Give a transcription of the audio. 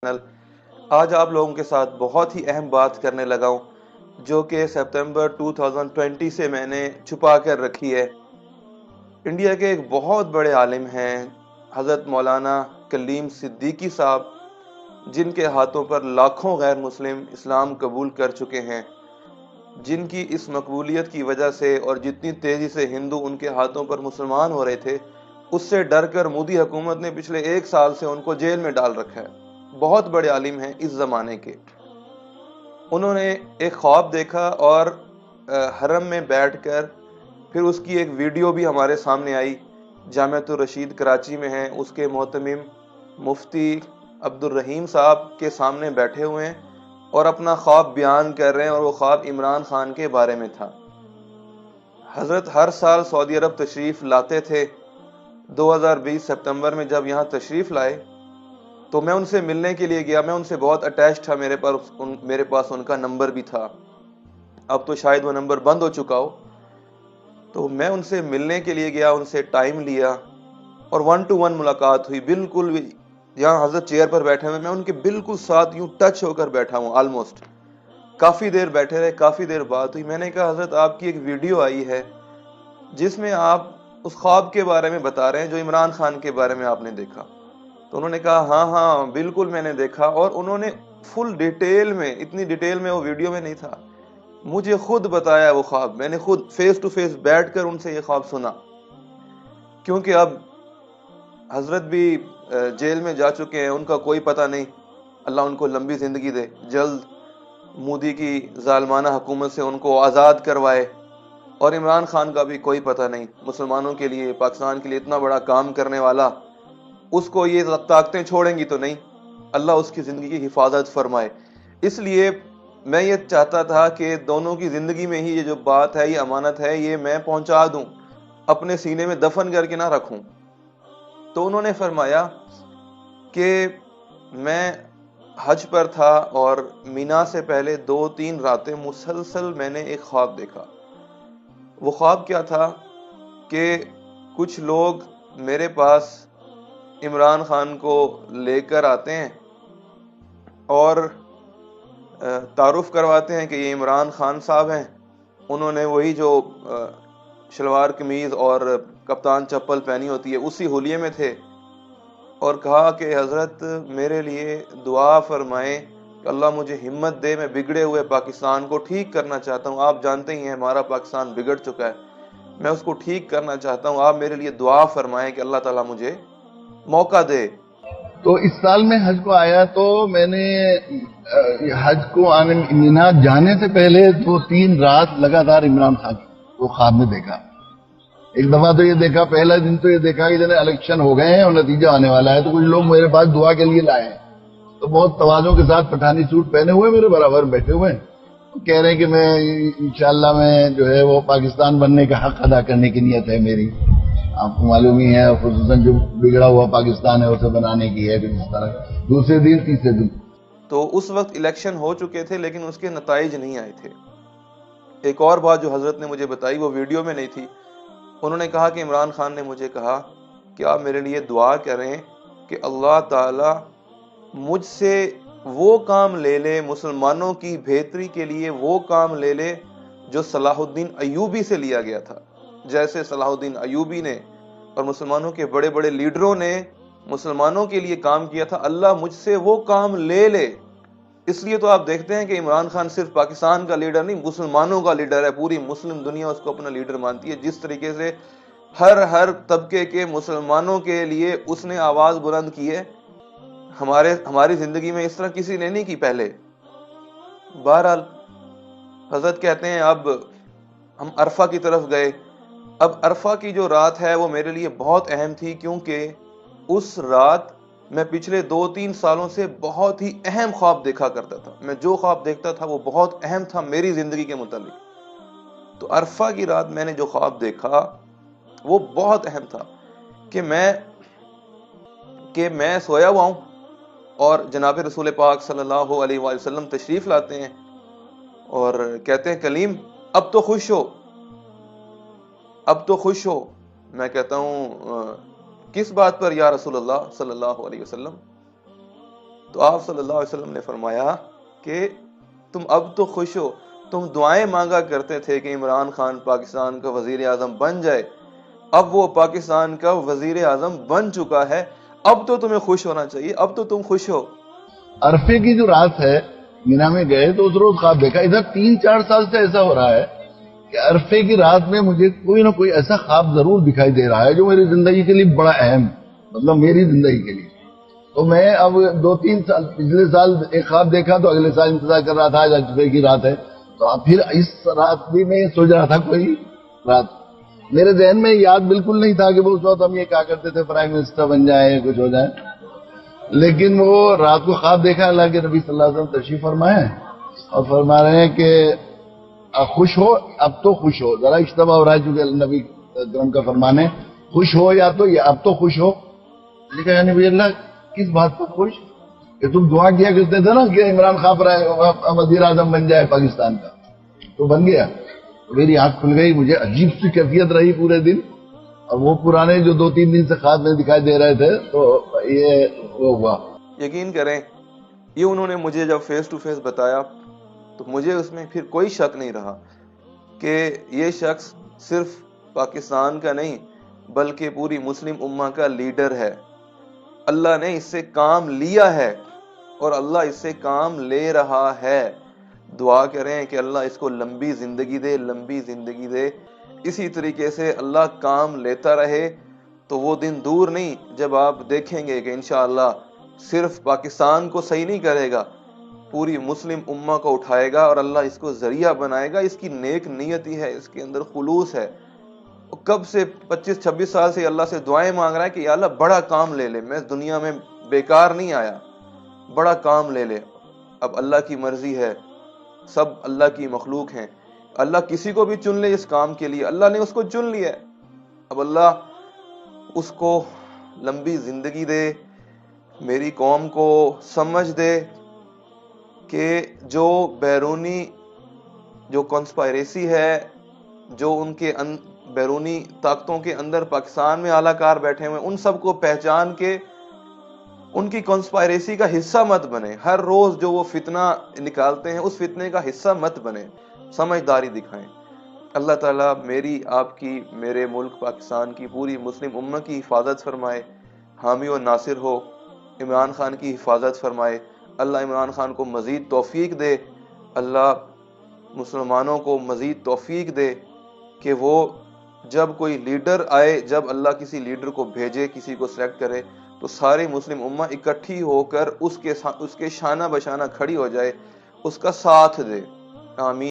Channel. آج آپ لوگوں کے ساتھ بہت ہی اہم بات کرنے لگا ہوں جو کہ سپتمبر 2020 سے میں نے چھپا کر رکھی ہے۔ انڈیا کے ایک بہت بڑے عالم ہیں حضرت مولانا کلیم صدیقی صاحب، جن کے ہاتھوں پر لاکھوں غیر مسلم اسلام قبول کر چکے ہیں، جن کی اس مقبولیت کی وجہ سے اور جتنی تیزی سے ہندو ان کے ہاتھوں پر مسلمان ہو رہے تھے، اس سے ڈر کر مودی حکومت نے پچھلے 1 سال سے ان کو جیل میں ڈال رکھا ہے۔ بہت بڑے عالم ہیں اس زمانے کے۔ انہوں نے ایک خواب دیکھا اور حرم میں بیٹھ کر پھر اس کی ایک ویڈیو بھی ہمارے سامنے آئی۔ جامعۃ الرشید کراچی میں ہیں، اس کے محتمم مفتی عبد الرحیم صاحب کے سامنے بیٹھے ہوئے ہیں اور اپنا خواب بیان کر رہے ہیں، اور وہ خواب عمران خان کے بارے میں تھا۔ حضرت ہر سال سعودی عرب تشریف لاتے تھے۔ 2020 سپتمبر میں جب یہاں تشریف لائے تو میں ان سے ملنے کے لیے گیا۔ میں ان سے بہت اٹیچ تھا، میرے پاس ان کا نمبر بھی تھا۔ اب تو شاید وہ نمبر بند ہو چکا ہو۔ تو میں ان سے ملنے کے لیے گیا، ان سے ٹائم لیا اور 1 to 1 ملاقات ہوئی۔ بالکل یہاں حضرت چیئر پر بیٹھے ہوئے، میں ان کے بالکل ساتھ یوں ٹچ ہو کر بیٹھا ہوں آلموسٹ۔ کافی دیر بیٹھے رہے، کافی دیر بات ہوئی۔ میں نے کہا حضرت آپ کی ایک ویڈیو آئی ہے جس میں آپ اس خواب کے بارے میں بتا رہے ہیں جو عمران خان کے بارے میں آپ نے دیکھا۔ تو انہوں نے کہا ہاں ہاں بالکل میں نے دیکھا، اور انہوں نے فل ڈیٹیل میں، اتنی ڈیٹیل میں وہ ویڈیو میں نہیں تھا، مجھے خود بتایا وہ خواب۔ میں نے خود فیس ٹو فیس بیٹھ کر ان سے یہ خواب سنا، کیونکہ اب حضرت بھی جیل میں جا چکے ہیں، ان کا کوئی پتہ نہیں، اللہ ان کو لمبی زندگی دے، جلد مودی کی ظالمانہ حکومت سے ان کو آزاد کروائے۔ اور عمران خان کا بھی کوئی پتہ نہیں، مسلمانوں کے لیے، پاکستان کے لیے اتنا بڑا کام کرنے والا، اس کو یہ طاقتیں چھوڑیں گی تو نہیں، اللہ اس کی زندگی کی حفاظت فرمائے۔ اس لیے میں یہ چاہتا تھا کہ دونوں کی زندگی میں ہی یہ جو بات ہے، یہ امانت ہے، یہ میں پہنچا دوں، اپنے سینے میں دفن کر کے نہ رکھوں۔ تو انہوں نے فرمایا کہ میں حج پر تھا اور مینا سے پہلے 2-3 راتیں مسلسل میں نے ایک خواب دیکھا۔ وہ خواب کیا تھا کہ کچھ لوگ میرے پاس عمران خان کو لے کر آتے ہیں اور تعارف کرواتے ہیں کہ یہ عمران خان صاحب ہیں۔ انہوں نے وہی جو شلوار قمیض اور کپتان چپل پہنی ہوتی ہے اسی حلیے میں تھے، اور کہا کہ حضرت میرے لیے دعا فرمائیں کہ اللہ مجھے ہمت دے، میں بگڑے ہوئے پاکستان کو ٹھیک کرنا چاہتا ہوں۔ آپ جانتے ہی ہیں ہمارا پاکستان بگڑ چکا ہے، میں اس کو ٹھیک کرنا چاہتا ہوں، آپ میرے لیے دعا فرمائیں کہ اللہ تعالیٰ مجھے موقع دے۔ تو اس سال میں حج کو آیا تو میں نے حج کو آنے مینا جانے سے پہلے 2-3 رات لگاتار عمران خان کو خواب میں دیکھا۔ ایک دفعہ تو یہ دیکھا، پہلا دن تو یہ دیکھا کہ جنہیں الیکشن ہو گئے ہیں اور نتیجہ آنے والا ہے، تو کچھ لوگ میرے پاس دعا کے لیے لائے ہیں، تو بہت تواضع کے ساتھ پٹھانی سوٹ پہنے ہوئے میرے برابر بیٹھے ہوئے ہیں، کہہ رہے ہیں کہ میں انشاءاللہ میں جو ہے وہ پاکستان بننے کا حق ادا کرنے کی نیت ہے میری۔ آپ کو معلوم ہی ہے، خصوصاً جو بگڑا ہوا پاکستان ہے اسے بنانے کی ہے، اس طرح دوسرے دن تیسرے دن۔ تو اس وقت الیکشن ہو چکے تھے لیکن اس کے نتائج نہیں آئے تھے۔ ایک اور بات جو حضرت نے مجھے بتائی، وہ ویڈیو میں نہیں تھی۔ انہوں نے کہا کہ عمران خان نے مجھے کہا کہ آپ میرے لیے دعا کریں کہ اللہ تعالی مجھ سے وہ کام لے لے، مسلمانوں کی بہتری کے لیے وہ کام لے لے جو صلاح الدین ایوبی سے لیا گیا تھا۔ جیسے صلاح الدین ایوبی نے اور مسلمانوں کے بڑے بڑے لیڈروں نے مسلمانوں کے لیے کام کیا تھا، اللہ مجھ سے وہ کام لے لے۔ اس لیے تو آپ دیکھتے ہیں کہ عمران خان صرف پاکستان کا لیڈر نہیں، مسلمانوں کا لیڈر ہے، پوری مسلم دنیا اس کو اپنا لیڈر مانتی ہے۔ جس طریقے سے ہر طبقے کے مسلمانوں کے لیے اس نے آواز بلند کی ہے، ہماری زندگی میں اس طرح کسی نے نہیں کی پہلے۔ بہرحال حضرت کہتے ہیں اب ہم عرفہ کی طرف گئے۔ اب عرفہ کی جو رات ہے وہ میرے لیے بہت اہم تھی، کیونکہ اس رات میں پچھلے 2-3 سالوں سے بہت ہی اہم خواب دیکھا کرتا تھا۔ میں جو خواب دیکھتا تھا وہ بہت اہم تھا میری زندگی کے متعلق۔ تو عرفہ کی رات میں نے جو خواب دیکھا وہ بہت اہم تھا کہ میں سویا ہوا ہوں اور جناب رسول پاک صلی اللہ علیہ وآلہ وسلم تشریف لاتے ہیں اور کہتے ہیں کلیم اب تو خوش ہو، اب تو خوش ہو۔ میں کہتا ہوں کس بات پر یا رسول اللہ صلی اللہ علیہ وسلم؟ تو آپ صلی اللہ علیہ وسلم نے فرمایا کہ تم اب تو خوش ہو، تم دعائیں مانگا کرتے تھے کہ عمران خان پاکستان کا وزیر اعظم بن جائے، اب وہ پاکستان کا وزیر اعظم بن چکا ہے، اب تو تمہیں خوش ہونا چاہیے، اب تو تم خوش ہو۔ عرفے کی جو رات ہے، مینا میں گئے تو اس روز خواب دیکھا. ادھر 3-4 سال سے ایسا ہو رہا ہے کہ عرفے کی رات میں مجھے کوئی نہ کوئی ایسا خواب ضرور دکھائی دے رہا ہے جو میری زندگی کے لیے بڑا اہم، مطلب میری زندگی کے لیے. تو میں اب 2-3 سال، پچھلے سال ایک خواب دیکھا تو اگلے سال انتظار کر رہا تھا، آج عرفے کی رات ہے، تو اب پھر اس رات بھی میں سوچ رہا تھا کوئی رات. میرے ذہن میں یاد بالکل نہیں تھا کہ وہ اس وقت ہم یہ کہا کرتے تھے پرائم منسٹر بن جائے، کچھ ہو جائے. لیکن وہ رات کو خواب دیکھا اللہ کے نبی صلی اللہ علیہ وسلم تشریف فرمائے اور فرما رہے ہیں کہ خوش ہو، اب تو خوش ہو. ذرا اجتماع ہو رہا ہے چونکہ نبی کرم کا فرمان ہے، خوش ہو یا تو اب تو خوش ہو. میں نے کہا یا نبی اللہ کس بات پر خوش؟ کہ تم دعا کیا کرتے تھے نا کہ عمران خان وزیر اعظم بن جائے پاکستان کا، تو بن گیا. میری آنکھ کھل گئی، مجھے عجیب سی کیفیت رہی پورے دن، اور وہ پرانے جو 2-3 دن سے خواب میں دکھائی دے رہے تھے تو یہ وہ ہوا. یقین کریں یہ انہوں نے مجھے جب فیس ٹو فیس بتایا تو مجھے اس میں پھر کوئی شک نہیں رہا کہ یہ شخص صرف پاکستان کا نہیں بلکہ پوری مسلم امہ کا لیڈر ہے. اللہ نے اس سے کام لیا ہے اور اللہ اس سے کام لے رہا ہے. دعا کریں کہ اللہ اس کو لمبی زندگی دے، لمبی زندگی دے. اسی طریقے سے اللہ کام لیتا رہے تو وہ دن دور نہیں جب آپ دیکھیں گے کہ انشاءاللہ صرف پاکستان کو صحیح نہیں کرے گا، پوری مسلم امہ کو اٹھائے گا اور اللہ اس کو ذریعہ بنائے گا. اس کی نیک نیتی ہے، اس کے اندر خلوص ہے. کب سے 25-26 سال سے اللہ سے دعائیں مانگ رہا ہے کہ یا اللہ بڑا کام لے لے، میں دنیا میں بیکار نہیں آیا، بڑا کام لے لے. اب اللہ کی مرضی ہے، سب اللہ کی مخلوق ہیں، اللہ کسی کو بھی چن لے اس کام کے لیے، اللہ نے اس کو چن لیا ہے. اب اللہ اس کو لمبی زندگی دے، میری قوم کو سمجھ دے کہ جو بیرونی جو کنسپائریسی ہے، جو ان کے بیرونی طاقتوں کے اندر پاکستان میں اعلی کار بیٹھے ہوئے، ان سب کو پہچان کے ان کی کنسپائریسی کا حصہ مت بنے. ہر روز جو وہ فتنہ نکالتے ہیں اس فتنے کا حصہ مت بنے، سمجھداری دکھائیں. اللہ تعالیٰ میری، آپ کی، میرے ملک پاکستان کی، پوری مسلم امت کی حفاظت فرمائے، حامی و ناصر ہو. عمران خان کی حفاظت فرمائے، اللہ عمران خان کو مزید توفیق دے. اللہ مسلمانوں کو مزید توفیق دے کہ وہ جب کوئی لیڈر آئے، جب اللہ کسی لیڈر کو بھیجے، کسی کو سلیکٹ کرے، تو ساری مسلم امہ اکٹھی ہو کر اس کے شانہ بشانہ کھڑی ہو جائے، اس کا ساتھ دے. آمین.